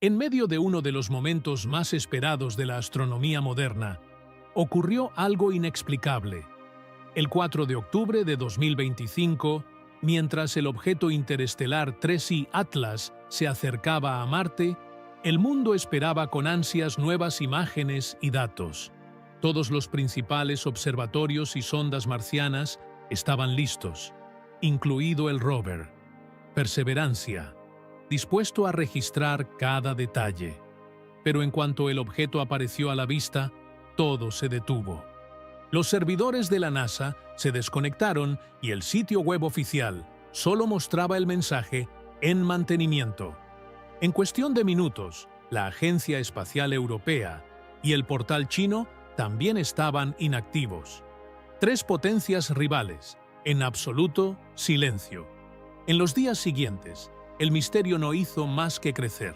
En medio de uno de los momentos más esperados de la astronomía moderna, ocurrió algo inexplicable. El 4 de octubre de 2025, mientras el objeto interestelar 3I Atlas se acercaba a Marte, el mundo esperaba con ansias nuevas imágenes y datos. Todos los principales observatorios y sondas marcianas estaban listos, incluido el rover Perseverancia, dispuesto a registrar cada detalle. Pero en cuanto el objeto apareció a la vista, todo se detuvo. Los servidores de la NASA se desconectaron y el sitio web oficial solo mostraba el mensaje "en mantenimiento". En cuestión de minutos, la Agencia Espacial Europea y el portal chino también estaban inactivos. Tres potencias rivales, en absoluto silencio. En los días siguientes, el misterio no hizo más que crecer.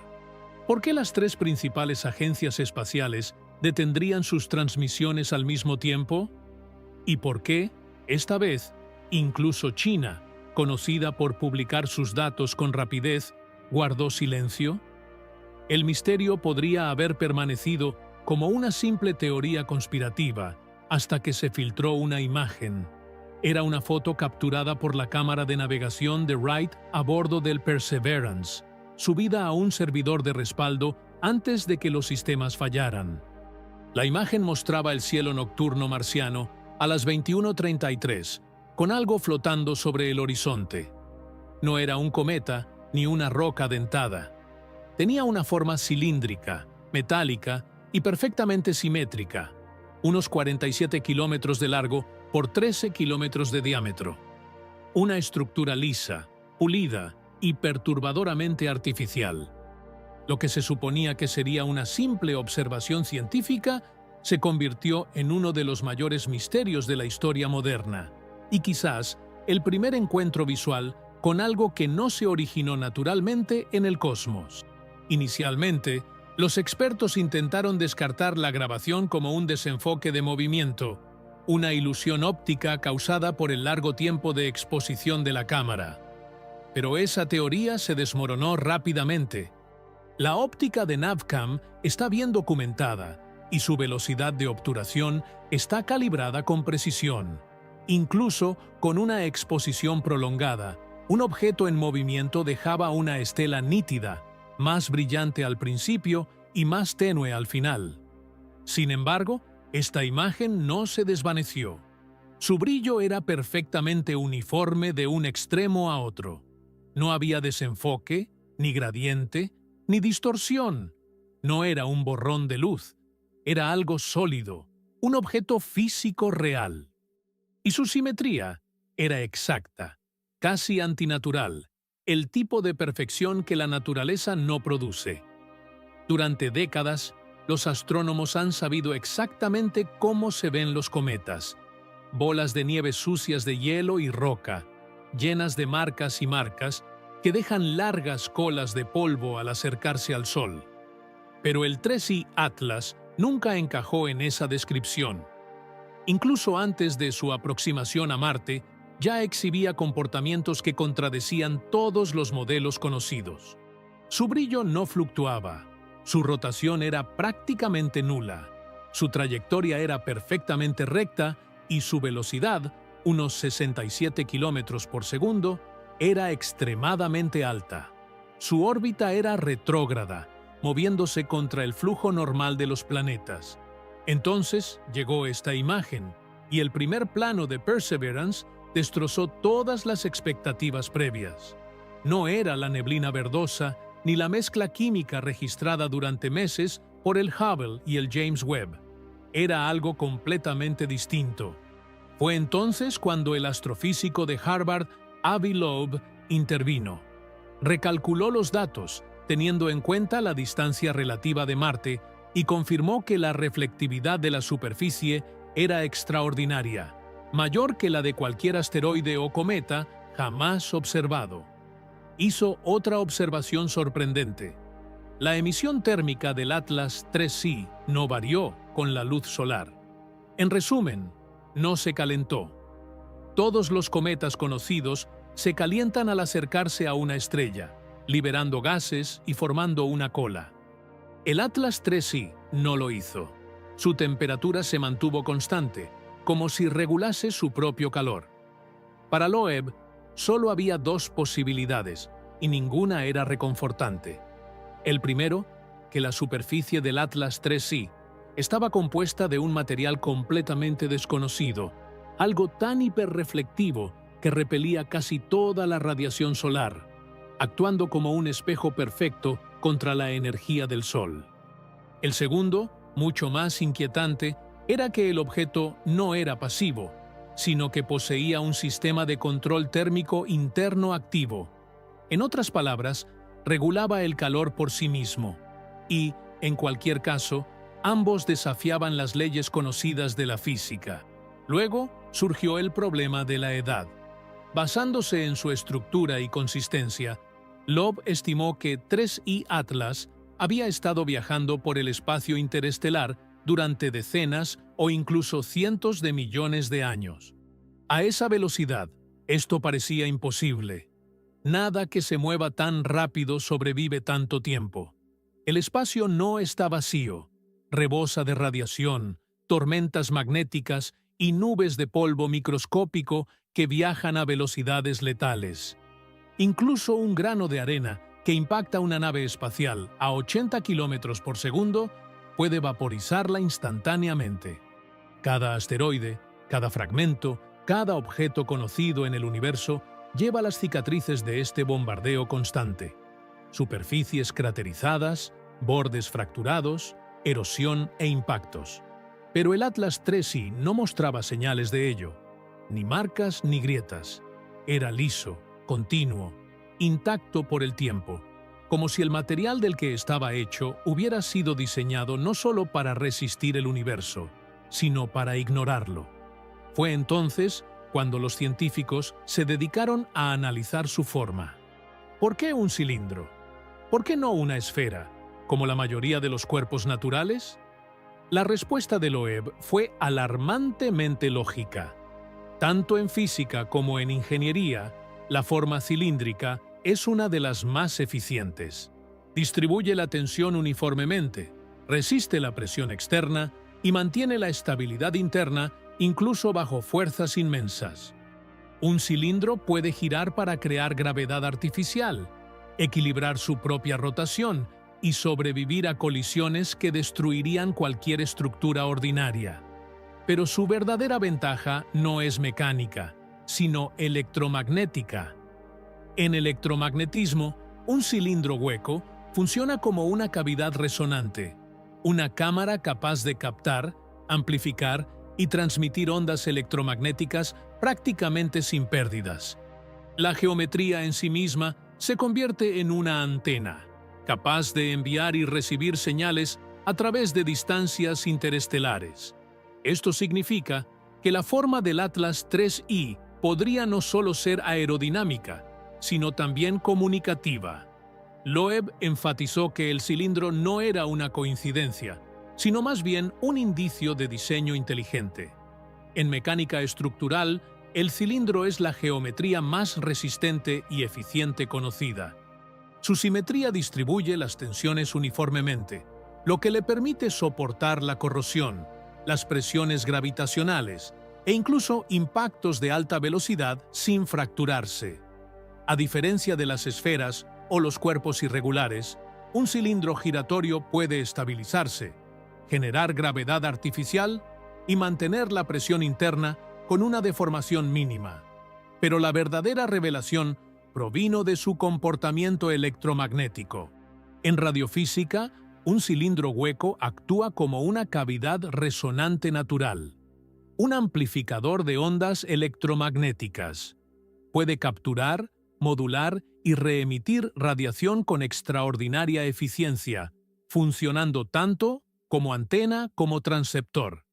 ¿Por qué las tres principales agencias espaciales detendrían sus transmisiones al mismo tiempo? ¿Y por qué, esta vez, incluso China, conocida por publicar sus datos con rapidez, guardó silencio? El misterio podría haber permanecido como una simple teoría conspirativa hasta que se filtró una imagen. Era una foto capturada por la cámara de navegación de Wright a bordo del Perseverance, subida a un servidor de respaldo antes de que los sistemas fallaran. La imagen mostraba el cielo nocturno marciano a las 21:33, con algo flotando sobre el horizonte. No era un cometa ni una roca dentada. Tenía una forma cilíndrica, metálica y perfectamente simétrica, unos 47 kilómetros de largo por 13 kilómetros de diámetro. Una estructura lisa, pulida y perturbadoramente artificial. Lo que se suponía que sería una simple observación científica se convirtió en uno de los mayores misterios de la historia moderna, y quizás el primer encuentro visual con algo que no se originó naturalmente en el cosmos. Inicialmente, los expertos intentaron descartar la grabación como un desenfoque de movimiento, una ilusión óptica causada por el largo tiempo de exposición de la cámara. Pero esa teoría se desmoronó rápidamente. La óptica de Navcam está bien documentada y su velocidad de obturación está calibrada con precisión. Incluso con una exposición prolongada, un objeto en movimiento dejaba una estela nítida, más brillante al principio y más tenue al final. Sin embargo, esta imagen no se desvaneció. Su brillo era perfectamente uniforme de un extremo a otro. No había desenfoque, ni gradiente, ni distorsión. No era un borrón de luz. Era algo sólido, un objeto físico real. Y su simetría era exacta, casi antinatural, el tipo de perfección que la naturaleza no produce. Durante décadas, los astrónomos han sabido exactamente cómo se ven los cometas: bolas de nieve sucias de hielo y roca, llenas de marcas y marcas que dejan largas colas de polvo al acercarse al Sol. Pero el 3I Atlas nunca encajó en esa descripción. Incluso antes de su aproximación a Marte, ya exhibía comportamientos que contradecían todos los modelos conocidos. Su brillo no fluctuaba, su rotación era prácticamente nula, su trayectoria era perfectamente recta y su velocidad, unos 67 kilómetros por segundo, era extremadamente alta. Su órbita era retrógrada, moviéndose contra el flujo normal de los planetas. Entonces llegó esta imagen, y el primer plano de Perseverance destrozó todas las expectativas previas. No era la neblina verdosa ni la mezcla química registrada durante meses por el Hubble y el James Webb. Era algo completamente distinto. Fue entonces cuando el astrofísico de Harvard, Avi Loeb, intervino. Recalculó los datos, teniendo en cuenta la distancia relativa de Marte, y confirmó que la reflectividad de la superficie era extraordinaria, mayor que la de cualquier asteroide o cometa jamás observado. Hizo otra observación sorprendente. La emisión térmica del Atlas 3C no varió con la luz solar. En resumen, no se calentó. Todos los cometas conocidos se calientan al acercarse a una estrella, liberando gases y formando una cola. El Atlas 3i no lo hizo. Su temperatura se mantuvo constante, como si regulase su propio calor. Para Loeb, solo había dos posibilidades, y ninguna era reconfortante. El primero, que la superficie del Atlas 3i estaba compuesta de un material completamente desconocido, algo tan hiperreflectivo que repelía casi toda la radiación solar, actuando como un espejo perfecto contra la energía del Sol. El segundo, mucho más inquietante, era que el objeto no era pasivo, sino que poseía un sistema de control térmico interno activo. En otras palabras, regulaba el calor por sí mismo. Y, en cualquier caso, ambos desafiaban las leyes conocidas de la física. Luego surgió el problema de la edad. Basándose en su estructura y consistencia, Loeb estimó que 3I Atlas había estado viajando por el espacio interestelar durante decenas o incluso cientos de millones de años. A esa velocidad, esto parecía imposible. Nada que se mueva tan rápido sobrevive tanto tiempo. El espacio no está vacío, rebosa de radiación, tormentas magnéticas y nubes de polvo microscópico que viajan a velocidades letales. Incluso un grano de arena que impacta una nave espacial a 80 km por segundo puede vaporizarla instantáneamente. Cada asteroide, cada fragmento, cada objeto conocido en el universo lleva las cicatrices de este bombardeo constante. Superficies craterizadas, bordes fracturados, erosión e impactos. Pero el Atlas 3i no mostraba señales de ello, ni marcas ni grietas. Era liso, continuo, intacto por el tiempo, como si el material del que estaba hecho hubiera sido diseñado no solo para resistir el universo, sino para ignorarlo. Fue entonces cuando los científicos se dedicaron a analizar su forma. ¿Por qué un cilindro? ¿Por qué no una esfera, como la mayoría de los cuerpos naturales? La respuesta de Loeb fue alarmantemente lógica. Tanto en física como en ingeniería, la forma cilíndrica es una de las más eficientes. Distribuye la tensión uniformemente, resiste la presión externa y mantiene la estabilidad interna incluso bajo fuerzas inmensas. Un cilindro puede girar para crear gravedad artificial, equilibrar su propia rotación y sobrevivir a colisiones que destruirían cualquier estructura ordinaria. Pero su verdadera ventaja no es mecánica, sino electromagnética. En electromagnetismo, un cilindro hueco funciona como una cavidad resonante, una cámara capaz de captar, amplificar y transmitir ondas electromagnéticas prácticamente sin pérdidas. La geometría en sí misma se convierte en una antena, capaz de enviar y recibir señales a través de distancias interestelares. Esto significa que la forma del Atlas 3i podría no solo ser aerodinámica, sino también comunicativa. Loeb enfatizó que el cilindro no era una coincidencia, sino más bien un indicio de diseño inteligente. En mecánica estructural, el cilindro es la geometría más resistente y eficiente conocida. Su simetría distribuye las tensiones uniformemente, lo que le permite soportar la corrosión, las presiones gravitacionales e incluso impactos de alta velocidad sin fracturarse. A diferencia de las esferas o los cuerpos irregulares, un cilindro giratorio puede estabilizarse, generar gravedad artificial y mantener la presión interna con una deformación mínima. Pero la verdadera revelación provino de su comportamiento electromagnético. En radiofísica, un cilindro hueco actúa como una cavidad resonante natural, un amplificador de ondas electromagnéticas. Puede capturar, modular y reemitir radiación con extraordinaria eficiencia, funcionando tanto como antena como transceptor.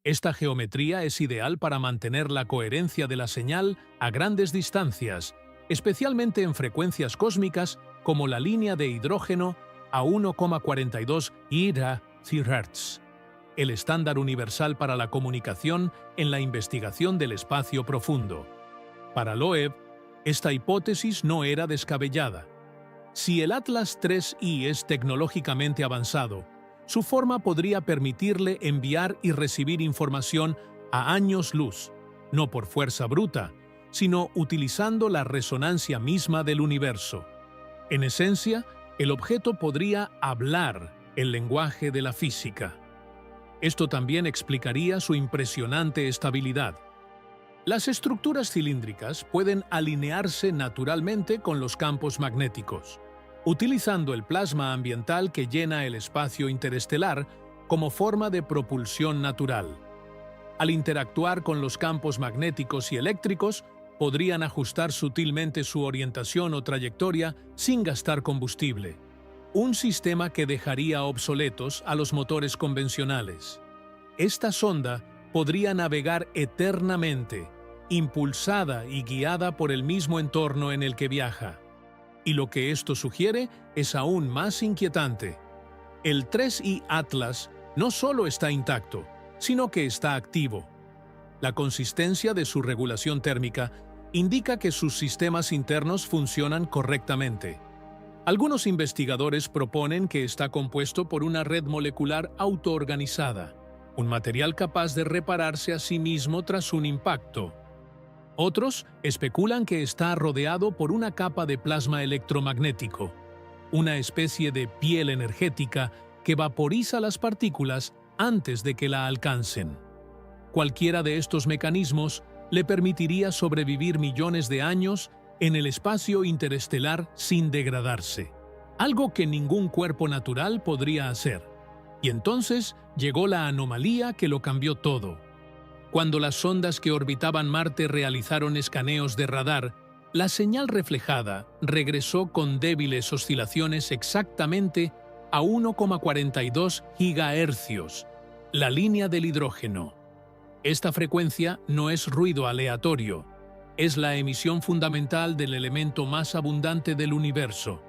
Esta geometría es ideal para mantener la coherencia de la señal a grandes distancias, especialmente en frecuencias cósmicas como la línea de hidrógeno a 1,42 GHz, el estándar universal para la comunicación en la investigación del espacio profundo. Para Loeb, esta hipótesis no era descabellada. Si el Atlas 3I es tecnológicamente avanzado, su forma podría permitirle enviar y recibir información a años luz, no por fuerza bruta, sino utilizando la resonancia misma del universo. En esencia, el objeto podría hablar el lenguaje de la física. Esto también explicaría su impresionante estabilidad. Las estructuras cilíndricas pueden alinearse naturalmente con los campos magnéticos, utilizando el plasma ambiental que llena el espacio interestelar como forma de propulsión natural. Al interactuar con los campos magnéticos y eléctricos, podrían ajustar sutilmente su orientación o trayectoria sin gastar combustible, un sistema que dejaría obsoletos a los motores convencionales. Esta sonda podría navegar eternamente, impulsada y guiada por el mismo entorno en el que viaja. Y lo que esto sugiere es aún más inquietante. El 3I Atlas no solo está intacto, sino que está activo. La consistencia de su regulación térmica indica que sus sistemas internos funcionan correctamente. Algunos investigadores proponen que está compuesto por una red molecular autoorganizada, un material capaz de repararse a sí mismo tras un impacto. Otros especulan que está rodeado por una capa de plasma electromagnético, una especie de piel energética que vaporiza las partículas antes de que la alcancen. Cualquiera de estos mecanismos le permitiría sobrevivir millones de años en el espacio interestelar sin degradarse, algo que ningún cuerpo natural podría hacer. Y entonces llegó la anomalía que lo cambió todo. Cuando las sondas que orbitaban Marte realizaron escaneos de radar, la señal reflejada regresó con débiles oscilaciones exactamente a 1,42 GHz, la línea del hidrógeno. Esta frecuencia no es ruido aleatorio, es la emisión fundamental del elemento más abundante del universo.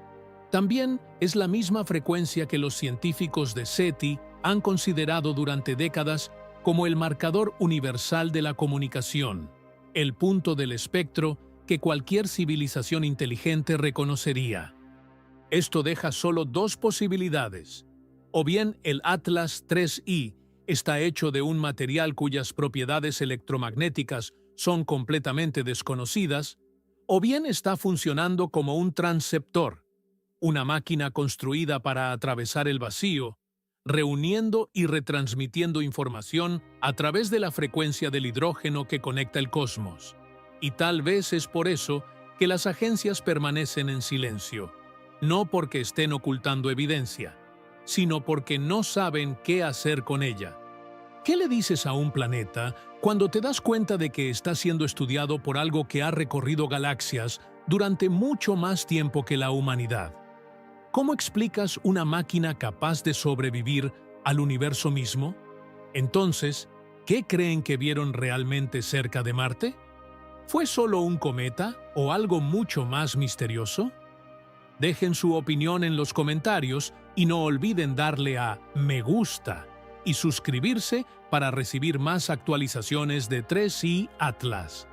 También es la misma frecuencia que los científicos de SETI han considerado durante décadas como el marcador universal de la comunicación, el punto del espectro que cualquier civilización inteligente reconocería. Esto deja solo dos posibilidades. O bien el Atlas 3I está hecho de un material cuyas propiedades electromagnéticas son completamente desconocidas, o bien está funcionando como un transceptor, una máquina construida para atravesar el vacío, reuniendo y retransmitiendo información a través de la frecuencia del hidrógeno que conecta el cosmos. Y tal vez es por eso que las agencias permanecen en silencio, no porque estén ocultando evidencia, sino porque no saben qué hacer con ella. ¿Qué le dices a un planeta cuando te das cuenta de que está siendo estudiado por algo que ha recorrido galaxias durante mucho más tiempo que la humanidad? ¿Cómo explicas una máquina capaz de sobrevivir al universo mismo? Entonces, ¿qué creen que vieron realmente cerca de Marte? ¿Fue solo un cometa o algo mucho más misterioso? Dejen su opinión en los comentarios y no olviden darle a me gusta y suscribirse para recibir más actualizaciones de 3i Atlas.